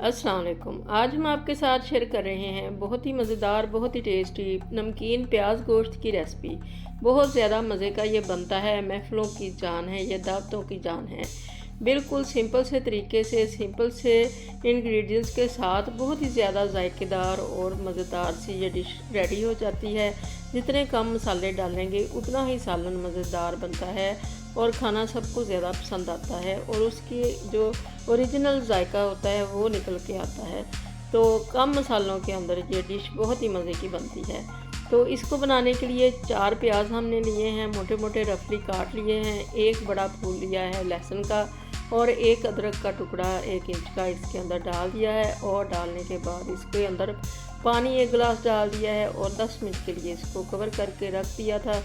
अस्सलाम वालेकुम। आज हम आपके साथ शेयर कर रहे हैं बहुत ही मज़ेदार, बहुत ही टेस्टी नमकीन प्याज गोश्त की रेसिपी। बहुत ज़्यादा मज़े का ये बनता है, महफ़िलों की जान है, ये दावतों की जान है। बिल्कुल सिंपल से तरीके से, सिंपल से इंग्रेडिएंट्स के साथ बहुत ही ज़्यादा जायकेदार और मज़ेदार सी ये डिश रेडी हो जाती है। जितने कम मसाले डालेंगे उतना ही सालन मज़ेदार बनता है और खाना सबको ज़्यादा पसंद आता है और उसकी जो ओरिजिनल जायका होता है वो निकल के आता है। तो कम मसालों के अंदर ये डिश बहुत ही मज़े की बनती है। तो इसको बनाने के लिए 4 प्याज हमने लिए हैं, मोटे मोटे रफली काट लिए हैं। एक बड़ा फूल लिया है लहसुन का और एक अदरक का टुकड़ा 1 इंच का इसके अंदर डाल दिया है। और डालने के बाद इसके अंदर पानी 1 गिलास डाल दिया है और 10 मिनट के लिए इसको कवर करके रख दिया था।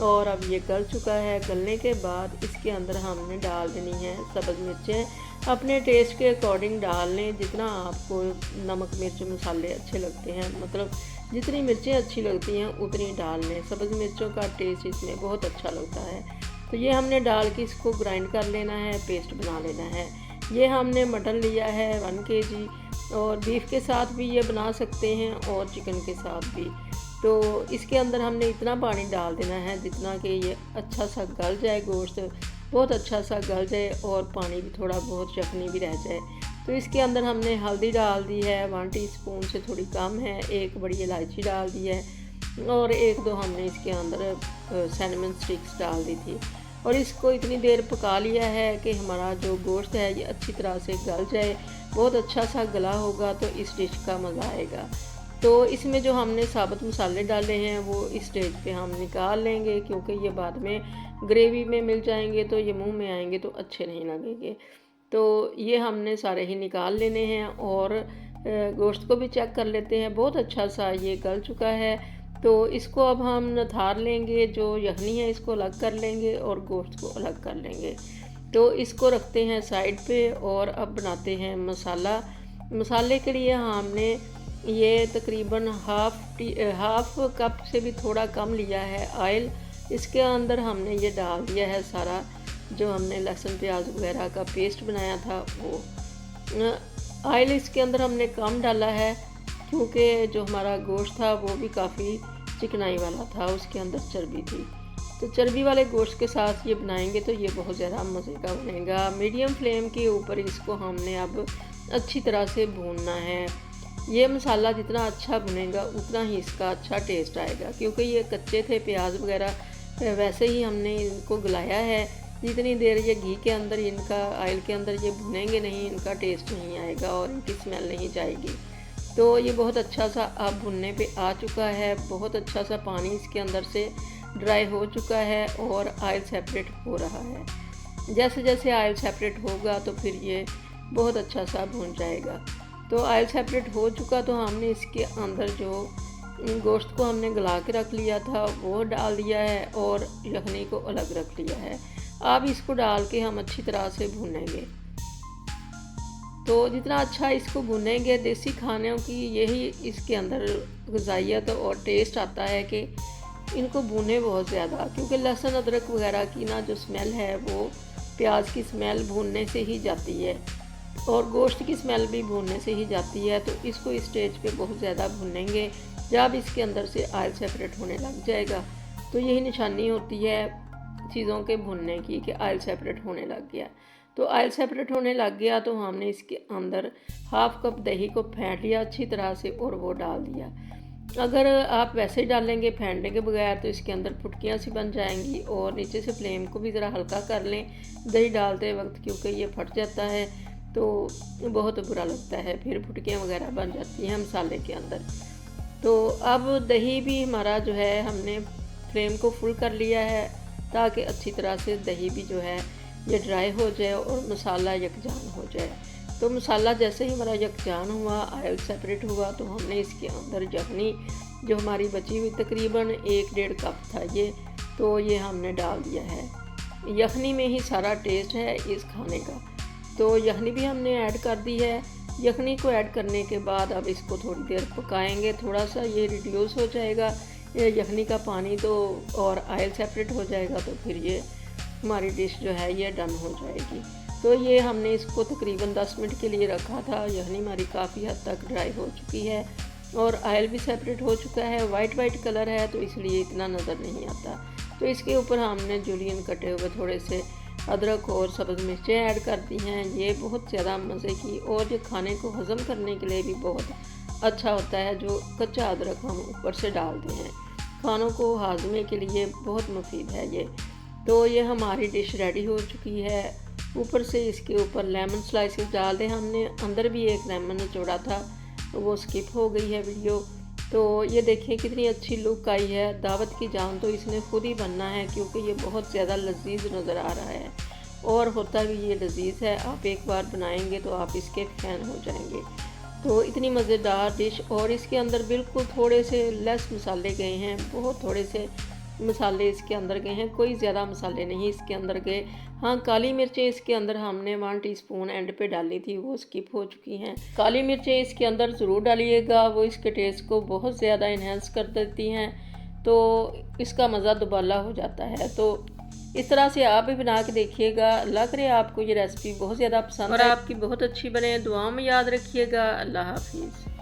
और अब ये गल चुका है। गलने के बाद इसके अंदर हमने डाल देनी है सब्ज़ मिर्चें। अपने टेस्ट के अकॉर्डिंग डाल लें, जितना आपको नमक मिर्च मसाले अच्छे लगते हैं, मतलब जितनी मिर्चें अच्छी लगती हैं उतनी डाल लें। सब्ज़ मिर्चों का टेस्ट इसमें बहुत अच्छा लगता है। तो ये हमने डाल के इसको ग्राइंड कर लेना है, पेस्ट बना लेना है। ये हमने मटन लिया है 1 kg और बीफ के साथ भी ये बना सकते हैं और चिकन के साथ भी। तो इसके अंदर हमने इतना पानी डाल देना है जितना कि ये अच्छा सा गल जाए, गोश्त बहुत अच्छा सा गल जाए और पानी भी थोड़ा बहुत यखनी भी रह जाए। तो इसके अंदर हमने हल्दी डाल दी है 1 टीस्पून से थोड़ी कम है, 1 बड़ी इलायची डाल दी है और 1-2 हमने इसके अंदर सिनेमन स्टिक्स डाल दी थी। और इसको इतनी देर पका लिया है कि हमारा जो गोश्त है ये अच्छी तरह से गल जाए। बहुत अच्छा सा गला होगा तो इस डिश का मज़ा आएगा। तो इसमें जो हमने साबुत मसाले डाले हैं वो इस स्टेज पे हम निकाल लेंगे, क्योंकि ये बाद में ग्रेवी में मिल जाएंगे तो ये मुंह में आएंगे तो अच्छे नहीं लगेंगे। तो ये हमने सारे ही निकाल लेने हैं और गोश्त को भी चेक कर लेते हैं। बहुत अच्छा सा ये गल चुका है। तो इसको अब हम नथार लेंगे, जो यखनी है इसको अलग कर लेंगे और गोश्त को अलग कर लेंगे। तो इसको रखते हैं साइड पे और अब बनाते हैं मसाला। मसाले के लिए हमने ये तकरीबन हाफ कप से भी थोड़ा कम लिया है ऑयल। इसके अंदर हमने ये डाल दिया है सारा जो हमने लहसुन प्याज वगैरह का पेस्ट बनाया था वो। ऑयल इसके अंदर हमने कम डाला है क्योंकि जो हमारा गोश्त था वो भी काफ़ी चिकनाई वाला था, उसके अंदर चर्बी थी। तो चर्बी वाले गोश्त के साथ ये बनाएंगे तो ये बहुत ज़्यादा मज़े का बनेगा। मीडियम फ्लेम के ऊपर इसको हमने अब अच्छी तरह से भूनना है। ये मसाला जितना अच्छा भुनेगा उतना ही इसका अच्छा टेस्ट आएगा, क्योंकि ये कच्चे थे प्याज वगैरह, वैसे ही हमने इनको गलाया है। जितनी देर ये घी के अंदर, इनका ऑयल के अंदर ये भुनेंगे नहीं, इनका टेस्ट नहीं आएगा और इनकी स्मेल नहीं जाएगी। तो ये बहुत अच्छा सा अब भुनने पे आ चुका है। बहुत अच्छा सा पानी इसके अंदर से ड्राई हो चुका है और ऑयल सेपरेट हो रहा है। जैसे जैसे ऑयल सेपरेट होगा तो फिर ये बहुत अच्छा सा भुन जाएगा। तो ऑयल सेपरेट हो चुका तो हमने इसके अंदर जो गोश्त को हमने गला के रख लिया था वो डाल दिया है और यखनी को अलग रख लिया है। अब इसको डाल के हम अच्छी तरह से भूनेंगे। तो जितना अच्छा इसको भुनेंगे, देसी खानों की यही इसके अंदर ग़िज़ाइयत और टेस्ट आता है कि इनको भुने बहुत ज़्यादा, क्योंकि लहसुन अदरक वगैरह की ना जो स्मेल है वो प्याज की स्मेल भूनने से ही जाती है और गोश्त की स्मेल भी भूनने से ही जाती है। तो इसको इस स्टेज पे बहुत ज़्यादा भुनेंगे। जब इसके अंदर से ऑयल सेपरेट होने लग जाएगा तो यही निशानी होती है चीज़ों के भुनने की कि ऑयल सेपरेट होने लग गया। तो ऑयल सेपरेट होने लग गया तो हमने इसके अंदर हाफ कप दही को फेंट लिया अच्छी तरह से और वो डाल दिया। अगर आप वैसे ही डालेंगे फेंटने के बगैर तो इसके अंदर फुटकियाँ सी बन जाएंगी। और नीचे से फ्लेम को भी ज़रा हल्का कर लें दही डालते वक्त, क्योंकि ये फट जाता है तो बहुत बुरा लगता है, फिर फुटकियाँ वगैरह बन जाती हैं मसाले के अंदर। तो अब दही भी हमारा जो है हमने फ्लेम को फुल कर लिया है ताकि अच्छी तरह से दही भी जो है ये ड्राई हो जाए और मसाला यकजान हो जाए। तो मसाला जैसे ही हमारा यकजान हुआ, ऑयल सेपरेट हुआ, तो हमने इसके अंदर यखनी जो हमारी बची हुई तकरीबन 1-1.5 कप था ये, तो ये हमने डाल दिया है। यखनी में ही सारा टेस्ट है इस खाने का। तो यखनी भी हमने ऐड कर दी है। यखनी को ऐड करने के बाद अब इसको थोड़ी देर पकाएंगे। थोड़ा सा ये रिड्यूस हो जाएगा यखनी का पानी तो और ऑयल सेपरेट हो जाएगा तो फिर ये हमारी डिश जो है ये डन हो जाएगी। तो ये हमने इसको तकरीबन 10 मिनट के लिए रखा था। यखनी हमारी काफ़ी हद तक ड्राई हो चुकी है और ऑयल भी सेपरेट हो चुका है। वाइट कलर है तो इसलिए इतना नज़र नहीं आता। तो इसके ऊपर हमने जूलियन कटे हुए थोड़े से अदरक और सब्ज़ मिर्चें ऐड कर दी हैं। ये बहुत ज़्यादा मज़े की और ये खाने को हज़म करने के लिए भी बहुत अच्छा होता है। जो कच्चा अदरक हम ऊपर से डालते हैं, खानों को हाजमे के लिए बहुत मुफीद है ये। तो ये हमारी डिश रेडी हो चुकी है। ऊपर से इसके ऊपर लेमन स्लाइसेस डाल दें हमने। अंदर भी एक लेमन निचोड़ा था तो वो स्किप हो गई है वीडियो। तो ये देखिए कितनी अच्छी लुक आई है। दावत की जान तो इसने खुद ही बनना है क्योंकि ये बहुत ज़्यादा लजीज नज़र आ रहा है और होता भी ये लजीज है। आप एक बार बनाएंगे तो आप इसके फ़ैन हो जाएंगे। तो इतनी मज़ेदार डिश, और इसके अंदर बिल्कुल थोड़े से लेस मसाले गए हैं, बहुत थोड़े से मसाले इसके अंदर गए हैं, कोई ज़्यादा मसाले नहीं इसके अंदर गए। हाँ, काली मिर्चें इसके अंदर हमने 1 टीस्पून एंड पे डाली थी, वो स्किप हो चुकी हैं। काली मिर्चें इसके अंदर ज़रूर डालिएगा, वो इसके टेस्ट को बहुत ज़्यादा इन्हेंस कर देती हैं, तो इसका मज़ा दुबाला हो जाता है। तो इस तरह से आप भी बना के देखिएगा। अल्लाह करे आपको ये रेसिपी बहुत ज़्यादा पसंद और आपकी बहुत अच्छी बने। दुआ में याद रखिएगा। अल्लाह हाफिज़।